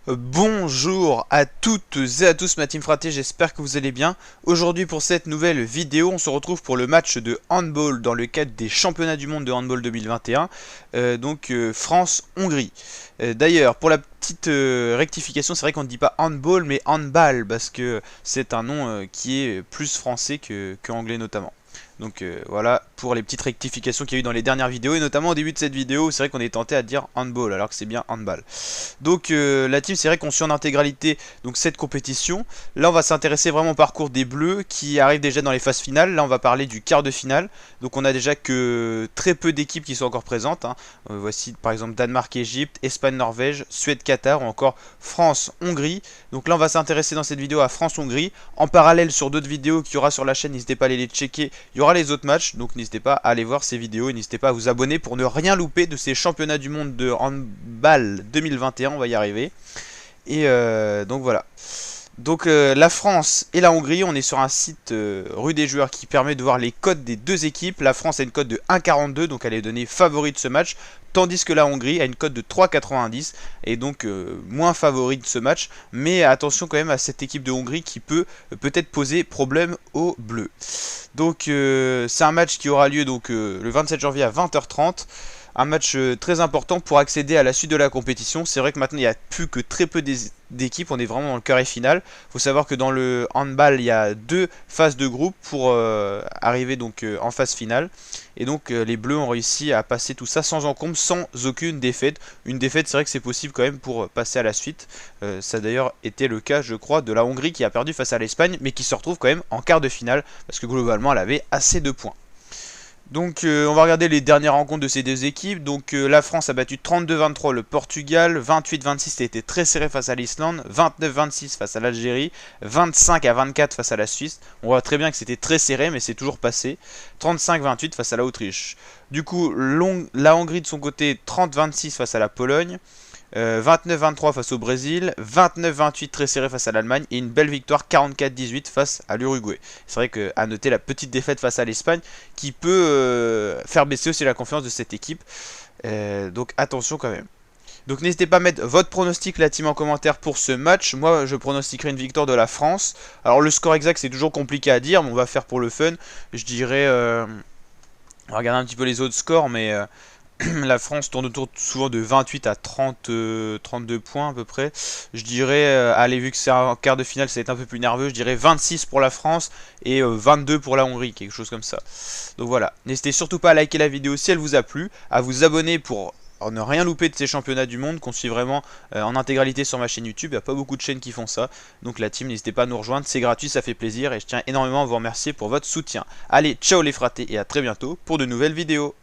Bonjour à toutes et à tous, ma team fraté, j'espère que vous allez bien. Aujourd'hui pour cette nouvelle vidéo, on se retrouve pour le match de handball dans le cadre des championnats du monde de handball 2021, France-Hongrie. D'ailleurs, pour la petite rectification, c'est vrai qu'on ne dit pas handball mais handball, parce que c'est un nom qui est plus français que anglais notamment. Donc voilà pour les petites rectifications qu'il y a eu dans les dernières vidéos, et notamment au début de cette vidéo, c'est vrai qu'on est tenté à dire handball alors que c'est bien handball. Donc la team, c'est vrai qu'on suit en intégralité donc cette compétition. Là on va s'intéresser vraiment au parcours des bleus qui arrivent déjà dans les phases finales. Là on va parler du quart de finale. Donc on a déjà que très peu d'équipes qui sont encore présentes, hein. Voici par exemple Danemark-Égypte, Espagne-Norvège, Suède-Qatar ou encore France-Hongrie. Donc là on va s'intéresser dans cette vidéo à France-Hongrie. En parallèle sur d'autres vidéos qu'il y aura sur la chaîne, n'hésitez pas à aller les checker. Il y aura les autres matchs, donc n'hésitez pas à aller voir ces vidéos et n'hésitez pas à vous abonner pour ne rien louper de ces championnats du monde de handball 2021, on va y arriver. Et donc voilà. Donc la France et la Hongrie, on est sur un site rue des joueurs qui permet de voir les codes des deux équipes. La France a une cote de 1,42, donc elle est donnée favori de ce match, tandis que la Hongrie a une cote de 3,90 et donc moins favori de ce match. Mais attention quand même à cette équipe de Hongrie qui peut peut-être poser problème aux Bleus. Donc c'est un match qui aura lieu donc le 27 janvier à 20h30. Un match très important pour accéder à la suite de la compétition. C'est vrai que maintenant il n'y a plus que très peu d'équipes, on est vraiment dans le carré final. Il faut savoir que dans le handball il y a deux phases de groupe pour arriver donc en phase finale. Et donc les bleus ont réussi à passer tout ça sans encombre, sans aucune défaite. Une défaite, c'est vrai que c'est possible quand même pour passer à la suite. Ça a d'ailleurs été le cas, je crois, de la Hongrie qui a perdu face à l'Espagne, mais qui se retrouve quand même en quart de finale, parce que globalement elle avait assez de points. Donc on va regarder les dernières rencontres de ces deux équipes. Donc la France a battu 32-23 le Portugal, 28-26 ça a été très serré face à l'Islande, 29-26 face à l'Algérie, 25-24 face à la Suisse. On voit très bien que c'était très serré mais c'est toujours passé. 35-28 face à l'Autriche. Du coup la Hongrie de son côté 30-26 face à la Pologne. 29-23 face au Brésil, 29-28 très serré face à l'Allemagne et une belle victoire 44-18 face à l'Uruguay. C'est vrai qu'à noter la petite défaite face à l'Espagne qui peut faire baisser aussi la confiance de cette équipe. Donc attention quand même. Donc n'hésitez pas à mettre votre pronostic la team en commentaire pour ce match. Moi je pronostiquerai une victoire de la France. Alors le score exact c'est toujours compliqué à dire mais on va faire pour le fun. Je dirais... on va regarder un petit peu les autres scores mais... la France tourne autour souvent de 28 à 30, 32 points à peu près. Je dirais, allez, vu que c'est un quart de finale, ça va être un peu plus nerveux. Je dirais 26 pour la France et 22 pour la Hongrie, quelque chose comme ça. Donc voilà, n'hésitez surtout pas à liker la vidéo si elle vous a plu, à vous abonner pour ne rien louper de ces championnats du monde qu'on suit vraiment en intégralité sur ma chaîne YouTube. Il n'y a pas beaucoup de chaînes qui font ça. Donc la team, n'hésitez pas à nous rejoindre, c'est gratuit, ça fait plaisir et je tiens énormément à vous remercier pour votre soutien. Allez, ciao les fratés et à très bientôt pour de nouvelles vidéos.